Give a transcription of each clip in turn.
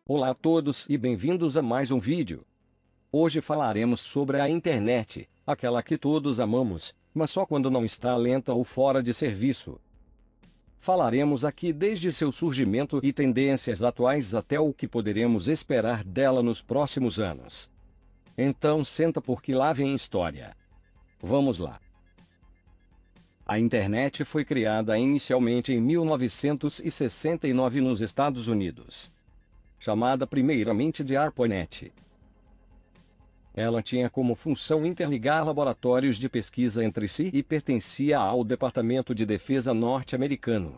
Olá a todos e bem-vindos a mais um vídeo. Hoje falaremos sobre a internet, aquela que todos amamos, mas só quando não está lenta ou fora de serviço. Falaremos aqui desde seu surgimento e tendências atuais até o que poderemos esperar dela nos próximos anos. Então senta porque lá vem história. Vamos lá. A internet foi criada inicialmente em 1969 nos Estados Unidos. Chamada primeiramente de ARPANET. Ela tinha como função interligar laboratórios de pesquisa entre si e pertencia ao Departamento de Defesa norte-americano.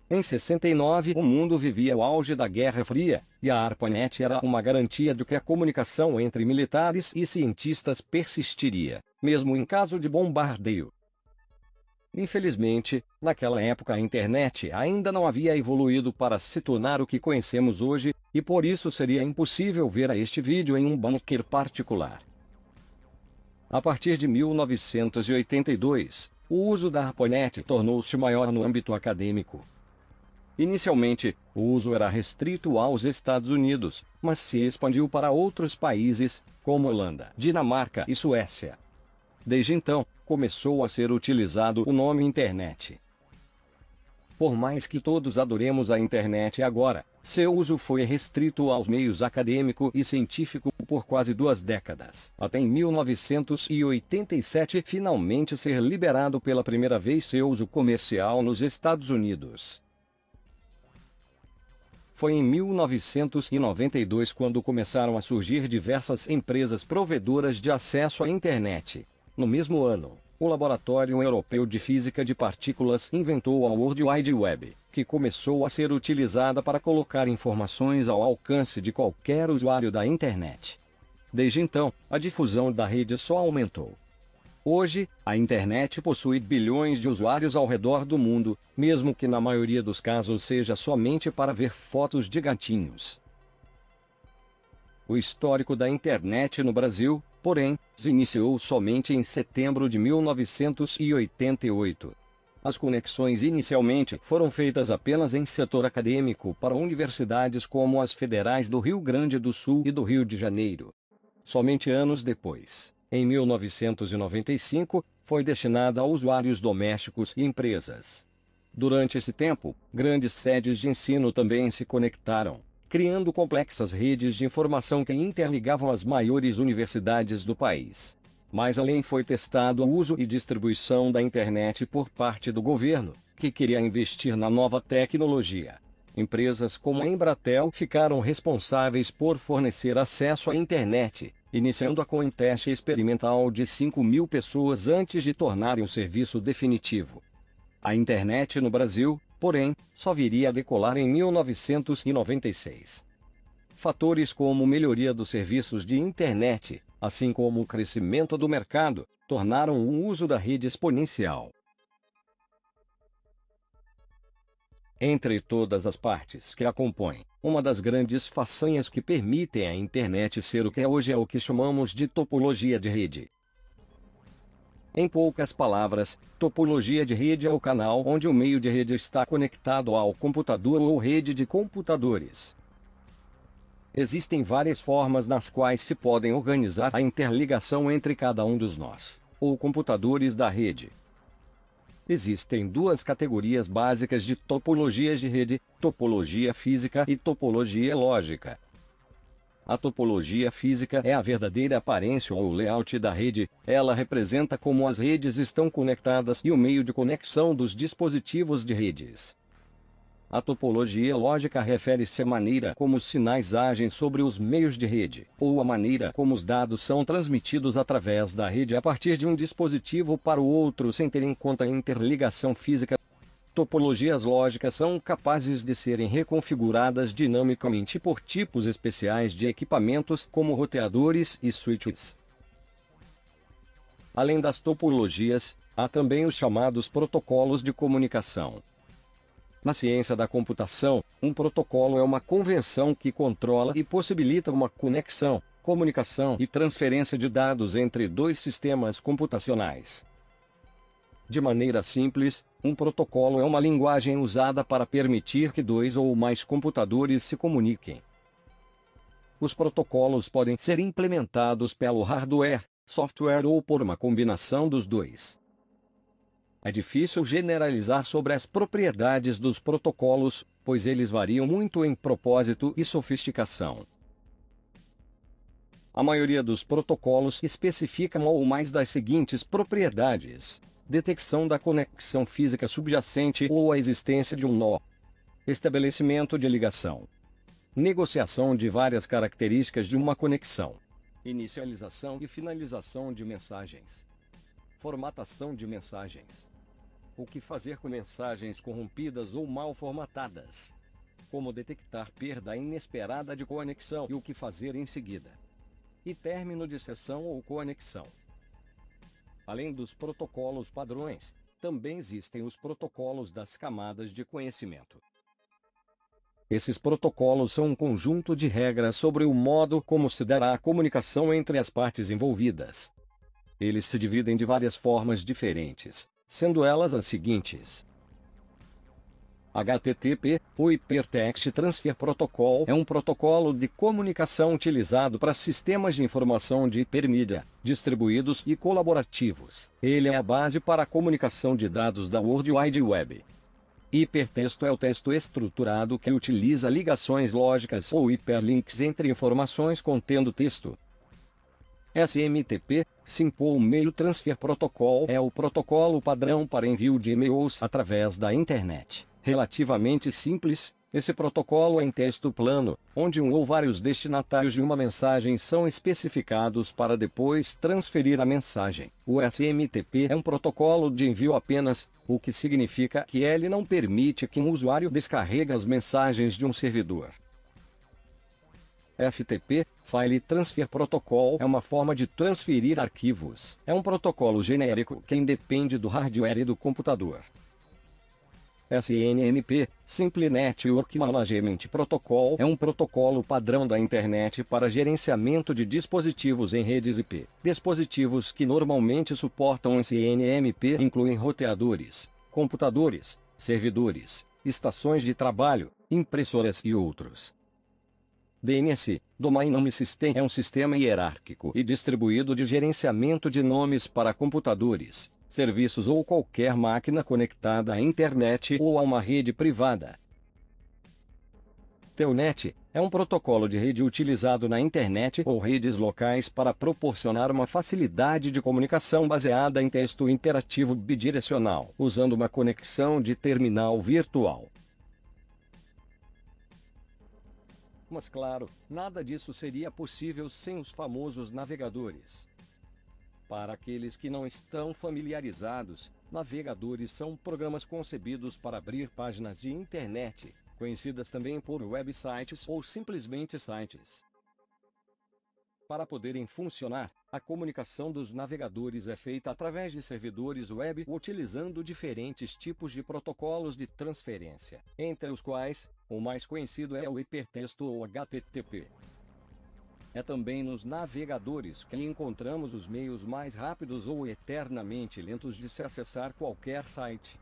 Em 69, o mundo vivia o auge da Guerra Fria, e a ARPANET era uma garantia de que a comunicação entre militares e cientistas persistiria, mesmo em caso de bombardeio. Infelizmente, naquela época a internet ainda não havia evoluído para se tornar o que conhecemos hoje, e por isso seria impossível ver este vídeo em um bunker particular. A partir de 1982, o uso da ARPANET tornou-se maior no âmbito acadêmico. Inicialmente, o uso era restrito aos Estados Unidos, mas se expandiu para outros países, como Holanda, Dinamarca e Suécia. Desde então, começou a ser utilizado o nome internet. Por mais que todos adoremos a internet agora, seu uso foi restrito aos meios acadêmico e científico por quase 2 décadas, até em 1987 finalmente ser liberado pela primeira vez seu uso comercial nos Estados Unidos. Foi em 1992 quando começaram a surgir diversas empresas provedoras de acesso à internet. No mesmo ano, o Laboratório Europeu de Física de Partículas inventou a World Wide Web, que começou a ser utilizada para colocar informações ao alcance de qualquer usuário da internet. Desde então, a difusão da rede só aumentou. Hoje, a internet possui bilhões de usuários ao redor do mundo, mesmo que na maioria dos casos seja somente para ver fotos de gatinhos. O histórico da internet no Brasil, porém, se iniciou somente em setembro de 1988. As conexões inicialmente foram feitas apenas em setor acadêmico para universidades como as federais do Rio Grande do Sul e do Rio de Janeiro. Somente anos depois, em 1995, foi destinada a usuários domésticos e empresas. Durante esse tempo, grandes sedes de ensino também se conectaram, criando complexas redes de informação que interligavam as maiores universidades do país. Mais além foi testado o uso e distribuição da internet por parte do governo, que queria investir na nova tecnologia. Empresas como a Embratel ficaram responsáveis por fornecer acesso à internet, iniciando com um teste experimental de 5.000 pessoas antes de tornarem o serviço definitivo. A internet no Brasil, porém, só viria a decolar em 1996. Fatores como melhoria dos serviços de internet, assim como o crescimento do mercado, tornaram o uso da rede exponencial. Entre todas as partes que a compõem, uma das grandes façanhas que permitem à internet ser o que é hoje é o que chamamos de topologia de rede. Em poucas palavras, topologia de rede é o canal onde o meio de rede está conectado ao computador ou rede de computadores. Existem várias formas nas quais se podem organizar a interligação entre cada um dos nós, ou computadores da rede. Existem 2 categorias básicas de topologias de rede: topologia física e topologia lógica. A topologia física é a verdadeira aparência ou layout da rede, ela representa como as redes estão conectadas e o meio de conexão dos dispositivos de redes. A topologia lógica refere-se à maneira como os sinais agem sobre os meios de rede, ou a maneira como os dados são transmitidos através da rede a partir de um dispositivo para o outro sem ter em conta a interligação física. Topologias lógicas são capazes de serem reconfiguradas dinamicamente por tipos especiais de equipamentos como roteadores e switches. Além das topologias, há também os chamados protocolos de comunicação. Na ciência da computação, um protocolo é uma convenção que controla e possibilita uma conexão, comunicação e transferência de dados entre 2 sistemas computacionais. De maneira simples, um protocolo é uma linguagem usada para permitir que 2 ou mais computadores se comuniquem. Os protocolos podem ser implementados pelo hardware, software ou por uma combinação dos dois. É difícil generalizar sobre as propriedades dos protocolos, pois eles variam muito em propósito e sofisticação. A maioria dos protocolos especifica uma ou mais das seguintes propriedades: detecção da conexão física subjacente ou a existência de um nó, estabelecimento de ligação, negociação de várias características de uma conexão, inicialização e finalização de mensagens, formatação de mensagens, o que fazer com mensagens corrompidas ou mal formatadas, como detectar perda inesperada de conexão e o que fazer em seguida, e término de sessão ou conexão. Além dos protocolos padrões, também existem os protocolos das camadas de conhecimento. Esses protocolos são um conjunto de regras sobre o modo como se dará a comunicação entre as partes envolvidas. Eles se dividem de várias formas diferentes, sendo elas as seguintes: HTTP, o Hypertext Transfer Protocol, é um protocolo de comunicação utilizado para sistemas de informação de hipermídia, distribuídos e colaborativos. Ele é a base para a comunicação de dados da World Wide Web. Hipertexto é o texto estruturado que utiliza ligações lógicas ou hiperlinks entre informações contendo texto. SMTP, Simple Mail Transfer Protocol, é o protocolo padrão para envio de e-mails através da internet. Relativamente simples, esse protocolo é em texto plano, onde um ou vários destinatários de uma mensagem são especificados para depois transferir a mensagem. O SMTP é um protocolo de envio apenas, o que significa que ele não permite que um usuário descarregue as mensagens de um servidor. FTP, File Transfer Protocol, é uma forma de transferir arquivos. É um protocolo genérico que independe do hardware e do computador. SNMP, Simple Network Management Protocol, é um protocolo padrão da internet para gerenciamento de dispositivos em redes IP. Dispositivos que normalmente suportam SNMP incluem roteadores, computadores, servidores, estações de trabalho, impressoras e outros. DNS, Domain Name System, é um sistema hierárquico e distribuído de gerenciamento de nomes para computadores, serviços ou qualquer máquina conectada à internet ou a uma rede privada. Telnet é um protocolo de rede utilizado na internet ou redes locais para proporcionar uma facilidade de comunicação baseada em texto interativo bidirecional, usando uma conexão de terminal virtual. Mas claro, nada disso seria possível sem os famosos navegadores. Para aqueles que não estão familiarizados, navegadores são programas concebidos para abrir páginas de internet, conhecidas também por websites ou simplesmente sites. Para poderem funcionar, a comunicação dos navegadores é feita através de servidores web utilizando diferentes tipos de protocolos de transferência, entre os quais, o mais conhecido é o hipertexto ou HTTP. É também nos navegadores que encontramos os meios mais rápidos ou eternamente lentos de se acessar qualquer site.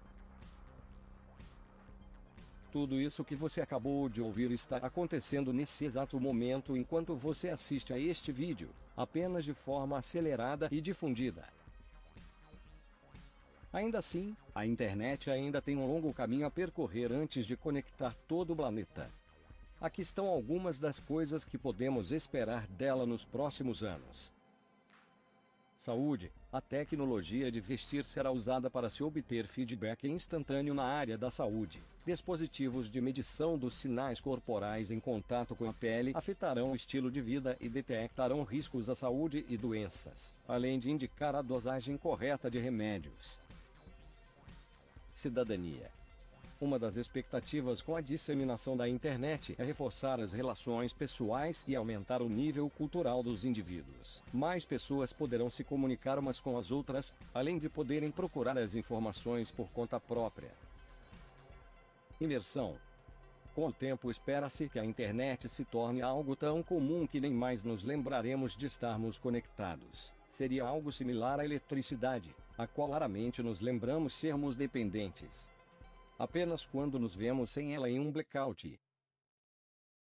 Tudo isso que você acabou de ouvir está acontecendo nesse exato momento enquanto você assiste a este vídeo, apenas de forma acelerada e difundida. Ainda assim, a internet ainda tem um longo caminho a percorrer antes de conectar todo o planeta. Aqui estão algumas das coisas que podemos esperar dela nos próximos anos. Saúde. A tecnologia de vestir será usada para se obter feedback instantâneo na área da saúde. Dispositivos de medição dos sinais corporais em contato com a pele afetarão o estilo de vida e detectarão riscos à saúde e doenças, além de indicar a dosagem correta de remédios. Cidadania. Uma das expectativas com a disseminação da internet é reforçar as relações pessoais e aumentar o nível cultural dos indivíduos. Mais pessoas poderão se comunicar umas com as outras, além de poderem procurar as informações por conta própria. Imersão. Com o tempo espera-se que a internet se torne algo tão comum que nem mais nos lembraremos de estarmos conectados. Seria algo similar à eletricidade, a qual raramente nos lembramos sermos dependentes. Apenas quando nos vemos sem ela em um blackout.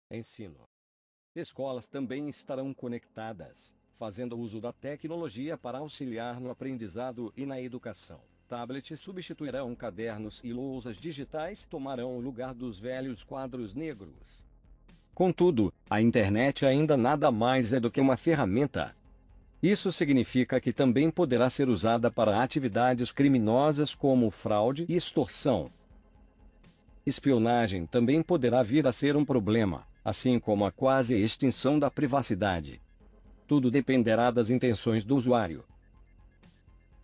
Ensino. Escolas também estarão conectadas, fazendo uso da tecnologia para auxiliar no aprendizado e na educação. Tablets substituirão cadernos e lousas digitais, tomarão o lugar dos velhos quadros negros. Contudo, a internet ainda nada mais é do que uma ferramenta. Isso significa que também poderá ser usada para atividades criminosas como fraude e extorsão. Espionagem também poderá vir a ser um problema, assim como a quase extinção da privacidade. Tudo dependerá das intenções do usuário.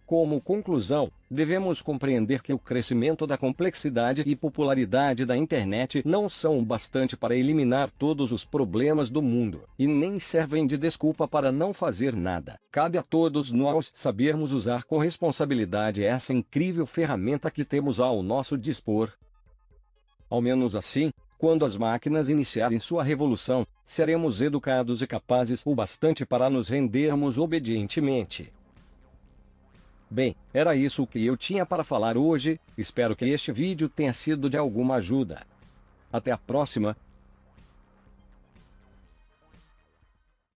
Como conclusão, devemos compreender que o crescimento da complexidade e popularidade da internet não são o bastante para eliminar todos os problemas do mundo, e nem servem de desculpa para não fazer nada. Cabe a todos nós sabermos usar com responsabilidade essa incrível ferramenta que temos ao nosso dispor. Ao menos assim, quando as máquinas iniciarem sua revolução, seremos educados e capazes o bastante para nos rendermos obedientemente. Bem, era isso o que eu tinha para falar hoje, espero que este vídeo tenha sido de alguma ajuda. Até a próxima,